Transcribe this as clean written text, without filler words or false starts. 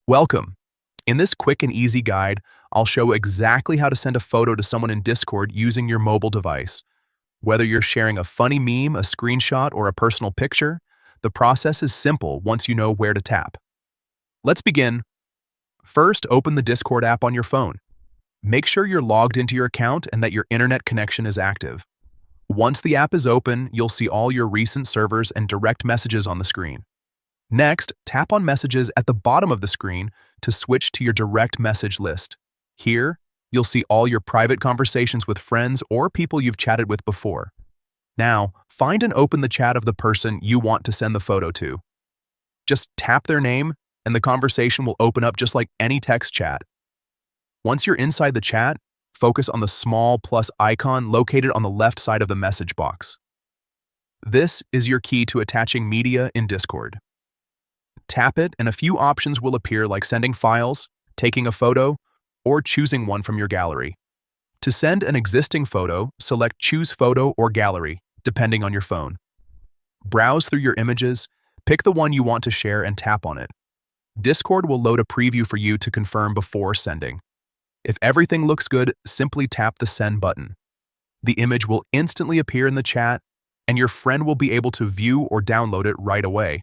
Welcome. In this quick and easy guide, I'll show exactly how to send a photo to someone in Discord using your mobile device. Whether you're sharing a funny meme, a screenshot, or a personal picture, the process is simple once you know where to tap. Let's begin. First, open the Discord app on your phone. Make sure you're logged into your account and that your internet connection is active. Once the app is open, you'll see all your recent servers and direct messages on the screen. Next, tap on Messages at the bottom of the screen to switch to your direct message list. Here, you'll see all your private conversations with friends or people you've chatted with before. Now, find and open the chat of the person you want to send the photo to. Just tap their name, and the conversation will open up just like any text chat. Once you're inside the chat, focus on the small plus icon located on the left side of the message box. This is your key to attaching media in Discord. Tap it and a few options will appear like sending files, taking a photo, or choosing one from your gallery. To send an existing photo, select Choose Photo or Gallery, depending on your phone. Browse through your images, pick the one you want to share and tap on it. Discord will load a preview for you to confirm before sending. If everything looks good, simply tap the Send button. The image will instantly appear in the chat, and your friend will be able to view or download it right away.